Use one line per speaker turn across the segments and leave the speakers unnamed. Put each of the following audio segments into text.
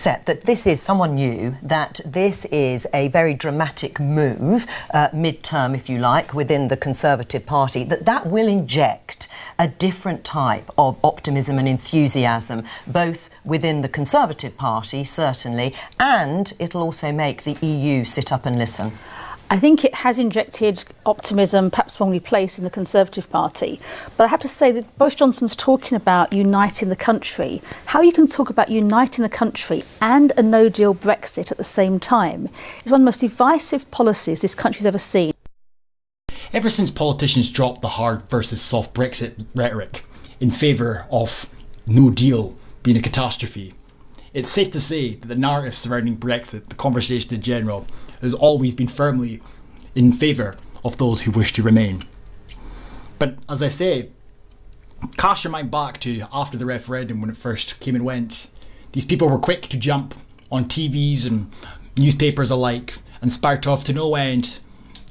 accept that someone knew that this is a very dramatic move, mid-term, if you like, within the Conservative Party, that will inject a different type of optimism and enthusiasm, both within the Conservative Party, certainly, and it'll also make the EU sit up and listen?
I think it has injected optimism, perhaps wrongly placed, in the Conservative Party. But I have to say that Boris Johnson's talking about uniting the country. How you can talk about uniting the country and a no-deal Brexit at the same time is one of the most divisive policies this country's ever seen.
Ever since politicians dropped the hard versus soft Brexit rhetoric in favour of no deal being a catastrophe, it's safe to say that the narrative surrounding Brexit, the conversation in general, has always been firmly in favour of those who wish to remain. But as I say, cast your mind back to after the referendum when it first came and went. These people were quick to jump on TVs and newspapers alike and spout off to no end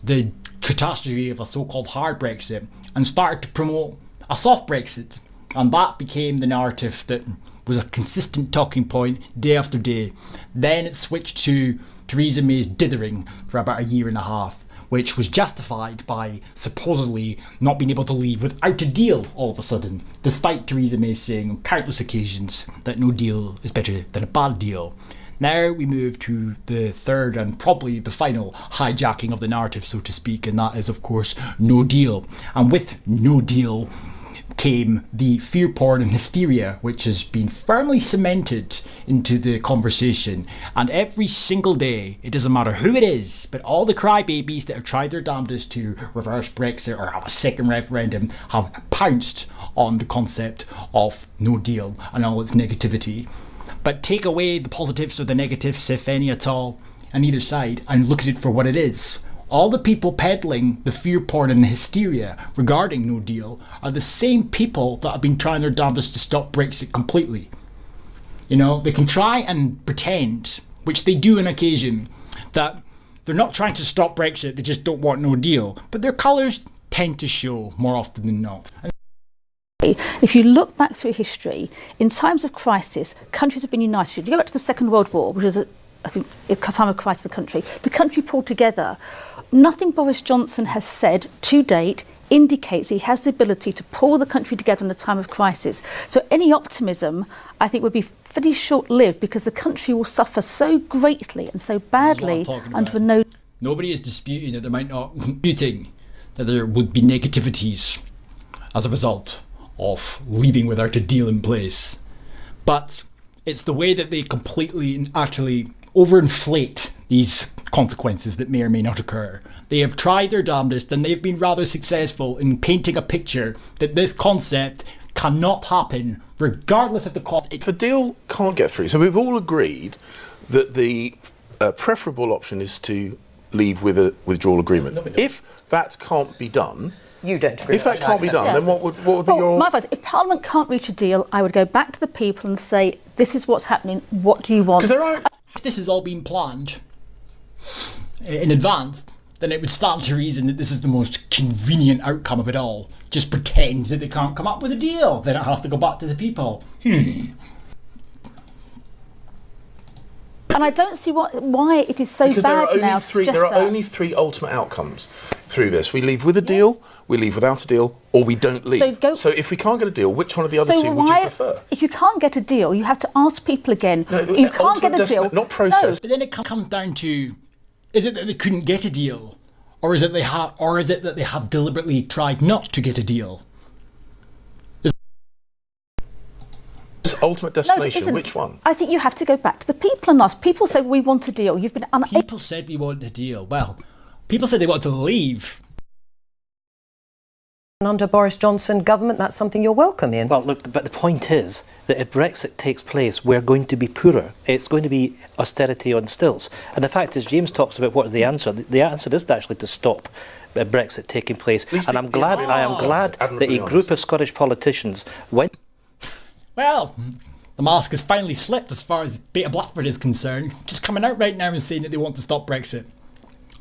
the catastrophe of a so-called hard Brexit and started to promote a soft Brexit. And that became the narrative that was a consistent talking point day after day. Then it switched to Theresa May's dithering for about a year and a half, which was justified by supposedly not being able to leave without a deal all of a sudden, despite Theresa May saying on countless occasions that no deal is better than a bad deal. Now we move to the third and probably the final hijacking of the narrative, so to speak, and that is, of course, no deal. And with no deal came the fear porn and hysteria, which has been firmly cemented into the conversation. And every single day, it doesn't matter who it is, but all the crybabies that have tried their damnedest to reverse Brexit or have a second referendum have pounced on the concept of no deal and all its negativity. But take away the positives or the negatives, if any at all, on either side, and look at it for what it is. All the people peddling the fear porn and the hysteria regarding no deal are the same people that have been trying their damnedest to stop Brexit completely. You know, they can try and pretend, which they do on occasion, that they're not trying to stop Brexit, they just don't want no deal. But their colours tend to show more often than not.
If you look back through history, in times of crisis, countries have been united. If you go back to the Second World War, which was, I think, a time of crisis of the country pulled together. Nothing Boris Johnson has said to date indicates he has the ability to pull the country together in a time of crisis. So any optimism, I think, would be pretty short-lived because the country will suffer so greatly and so badly under a no...
Nobody is disputing that there might not disputing that there would be negativities as a result of leaving without a deal in place. But it's the way that they completely and actually overinflate these consequences that may or may not occur. They have tried their damnedest and they've been rather successful in painting a picture that this concept cannot happen regardless of the cost.
If a deal can't get through, so we've all agreed that the preferable option is to leave with a withdrawal agreement. If that can't be done,
you don't agree.
If that can't be done, then what would be your...
My advice, if Parliament can't reach a deal, I would go back to the people and say, this is what's happening, what do you want?
If this has all been planned in advance, then it would stand to reason that this is the most convenient outcome of it all. Just pretend that they can't come up with a deal, then it has to go back to the people.
And I don't see why it is so bad now.
There are only three ultimate outcomes through this. We leave with a deal, we leave without a deal, or we don't leave. So if we can't get a deal, which one of the other two would you prefer?
If you can't get a deal, you have to ask people again.
No,
you can't get a deal.
Not process.
No. But then it comes down to, is it that they couldn't get a deal? Or is it that they have deliberately tried not to get a deal?
Ultimate destination, which one?
I think you have to go back to the people and ask. People say we want a deal. You've been
People said we want a deal. Well, people said they want to leave.
Under Boris Johnson government, that's something you're welcome in.
Well, look, but the point is that if Brexit takes place, we're going to be poorer. It's going to be austerity on stilts. And the fact is, James talks about what is the answer. The answer is actually to stop Brexit taking place. And I am glad that a group of Scottish politicians went...
Well, the mask has finally slipped as far as Beta Blackford is concerned. Just coming out right now and saying that they want to stop Brexit.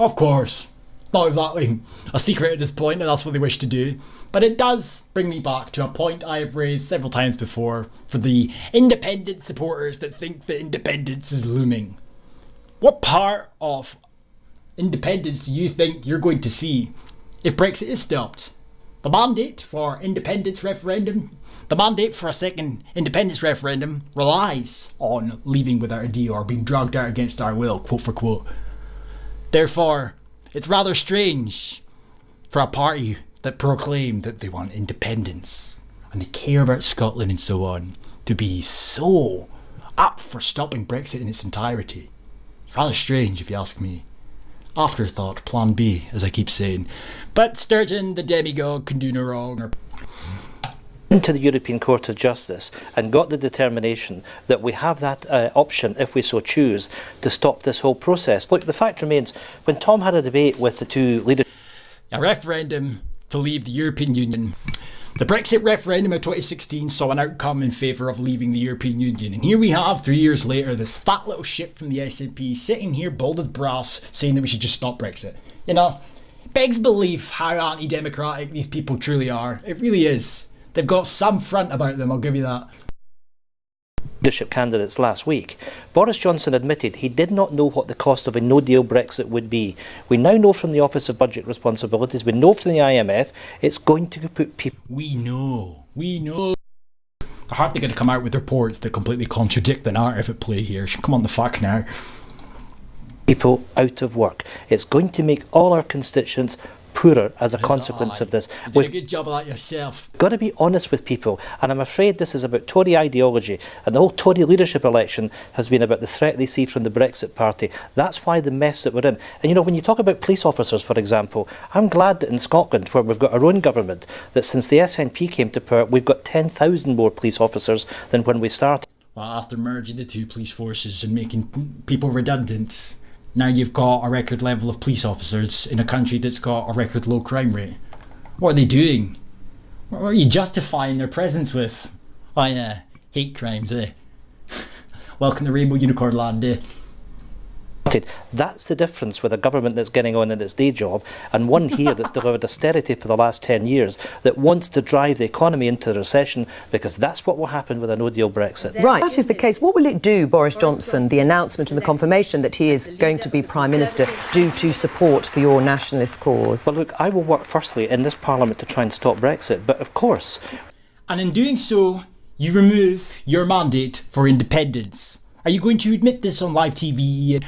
Of course. not exactly a secret at this point that that's what they wish to do. But it does bring me back to a point I've raised several times before for the independent supporters that think that independence is looming. What part of independence do you think you're going to see if Brexit is stopped? The mandate for independence referendum, the mandate for a second independence referendum relies on leaving without a deal or being dragged out against our will, quote for quote. Therefore, it's rather strange for a party that proclaim that they want independence and they care about Scotland and so on to be so up for stopping Brexit in its entirety. It's rather strange if you ask me. Afterthought, plan B, as I keep saying. But Sturgeon, the demigod, can do no wrong.
Into the European Court of Justice and got the determination that we have that option, if we so choose, to stop this whole process. Look, the fact remains, when Tom had a debate with the two leaders...
A referendum to leave the European Union. The Brexit referendum of 2016 saw an outcome in favour of leaving the European Union. And here we have, 3 years later, this fat little shit from the SNP sitting here bold as brass saying that we should just stop Brexit. You know, begs belief how anti-democratic these people truly are. It really is. They've got some front about them, I'll give you that.
Leadership candidates last week, Boris Johnson admitted he did not know what the cost of a no-deal Brexit would be. We now know from the Office of Budget Responsibilities, we know from the IMF, it's going to put people...
We know. They're hardly going to come out with reports that completely contradict the narrative at play here. Come on, the fuck now.
People out of work. It's going to make all our constituents poorer as a consequence of this.
You did a good job of that yourself.
Got to be honest with people, and I'm afraid this is about Tory ideology, and the whole Tory leadership election has been about the threat they see from the Brexit Party. That's why the mess that we're in. And you know, when you talk about police officers, for example, I'm glad that in Scotland, where we've got our own government, that since the SNP came to power, we've got 10,000 more police officers than when we started.
Well, after merging the two police forces and making people redundant, now you've got a record level of police officers in a country that's got a record low crime rate. What are they doing? What are you justifying their presence with? Oh yeah, hate crimes, eh? Welcome to Rainbow Unicorn Land, eh?
That's the difference with a government that's getting on in its day job and one here that's delivered austerity for the last 10 years that wants to drive the economy into the recession, because that's what will happen with a no-deal Brexit.
Right, that is the case. What will it do, Boris Johnson, the announcement and the confirmation that he is going to be Prime Minister, do to support for your nationalist cause?
Well, look, I will work firstly in this Parliament to try and stop Brexit, but of course...
And in doing so, you remove your mandate for independence. Are you going to admit this on live TV?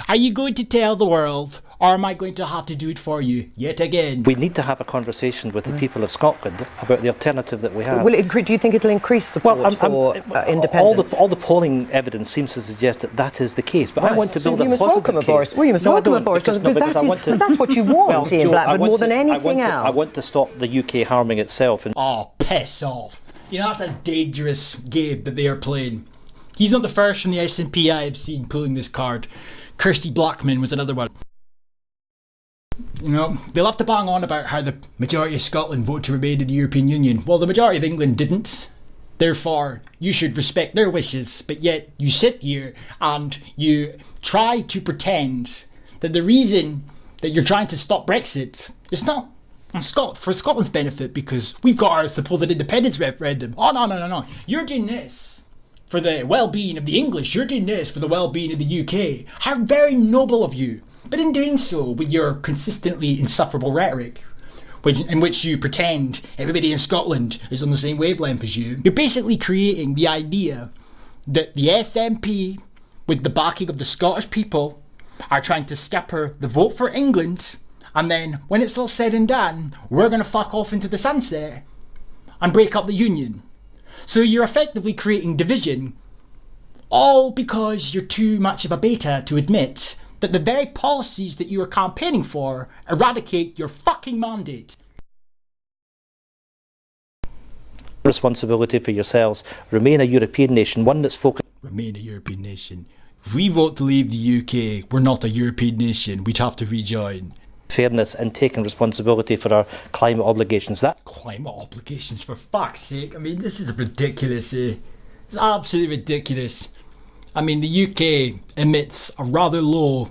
Are you going to tell the world, or am I going to have to do it for you yet again?
We need to have a conversation with the people of Scotland about the alternative that we have.
Will it, do you think it'll increase support for independence?
All the polling evidence seems to suggest that that is the case, but right. I want to build a positive case.
Well, you must welcome a Boris Johnson, because that's what you want, Ian Blackford, more than anything else.
I want to stop the UK harming itself.
Oh, piss off. You know, that's a dangerous game that they are playing. He's not the first from the SNP I have seen pulling this card. Kirsty Blackman was another one. You know, they love to bang on about how the majority of Scotland voted to remain in the European Union. Well, the majority of England didn't. Therefore, you should respect their wishes, but yet you sit here and you try to pretend that the reason that you're trying to stop Brexit is not for Scotland's benefit because we've got our supposed independence referendum. Oh, no. You're doing this for the well-being of the English. You're doing this for the well-being of the UK. How very noble of you. But in doing so, with your consistently insufferable rhetoric, in which you pretend everybody in Scotland is on the same wavelength as you, you're basically creating the idea that the SNP, with the backing of the Scottish people, are trying to scupper the vote for England, and then, when it's all said and done, we're going to fuck off into the sunset and break up the union. So you're effectively creating division, all because you're too much of a beta to admit that the very policies that you are campaigning for eradicate your fucking mandate.
Responsibility for yourselves. Remain a European nation, one that's focused...
Remain a European nation. If we vote to leave the UK, we're not a European nation. We'd have to rejoin.
Fairness and taking responsibility for our climate obligations.
Climate obligations, for fuck's sake. I mean, this is ridiculous, eh? It's absolutely ridiculous. I mean, the UK emits a rather low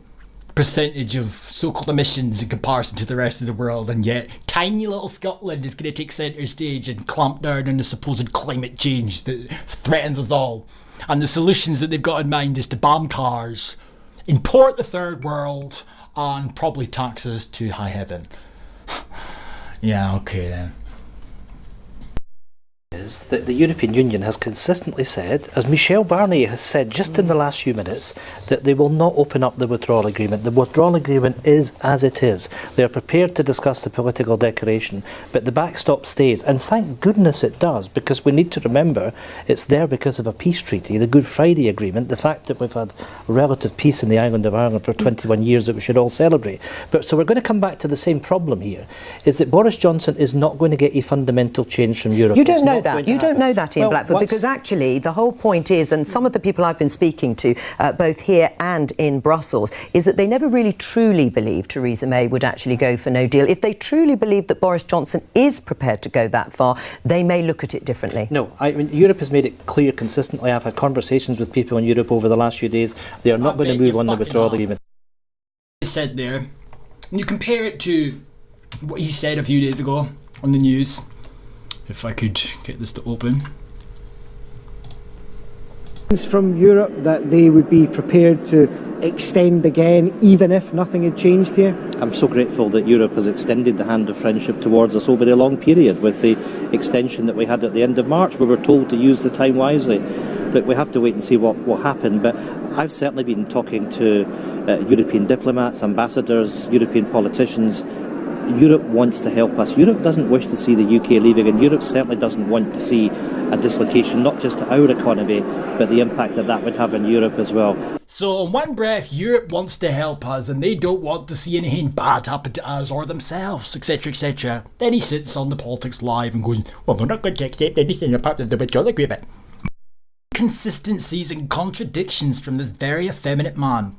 percentage of so-called emissions in comparison to the rest of the world, and yet tiny little Scotland is going to take centre stage and clamp down on the supposed climate change that threatens us all. And the solutions that they've got in mind is to ban cars, import the third world, and probably tax us to high heaven. Yeah, okay then.
Is that the European Union has consistently said, as Michel Barnier has said just in the last few minutes, that they will not open up the withdrawal agreement. The withdrawal agreement is as it is. They are prepared to discuss the political declaration, but the backstop stays. And thank goodness it does, because we need to remember it's there because of a peace treaty, the Good Friday Agreement, the fact that we've had relative peace in the island of Ireland for 21 years that we should all celebrate. But so we're going to come back to the same problem here, is that Boris Johnson is not going to get a fundamental change from Europe.
You don't know that. You don't know that, Ian Blackford,
what's...
because actually the whole point is, and some of the people I've been speaking to, both here and in Brussels, is that they never really truly believed Theresa May would actually go for no deal. If they truly believe that Boris Johnson is prepared to go that far, they may look at it differently.
No, I mean, Europe has made it clear consistently. I've had conversations with people in Europe over the last few days. They are not going to move on the withdrawal agreement.
He said there, and you compare it to what he said a few days ago on the news. If I could get this to open.
From Europe that they would be prepared to extend again, even if nothing had changed here?
I'm so grateful that Europe has extended the hand of friendship towards us over a long period. With the extension that we had at the end of March, we were told to use the time wisely. But we have to wait and see what will happen. But I've certainly been talking to European diplomats, ambassadors, European politicians. Europe wants to help us. Europe doesn't wish to see the UK leaving, and Europe certainly doesn't want to see a dislocation, not just to our economy, but the impact that that would have in Europe as well.
So in one breath, Europe wants to help us and they don't want to see anything bad happen to us or themselves, etc, etc. Then he sits on the Politics Live and goes, well, we're not going to accept anything apart from the withdrawal agreement. Consistencies and contradictions from this very effeminate man.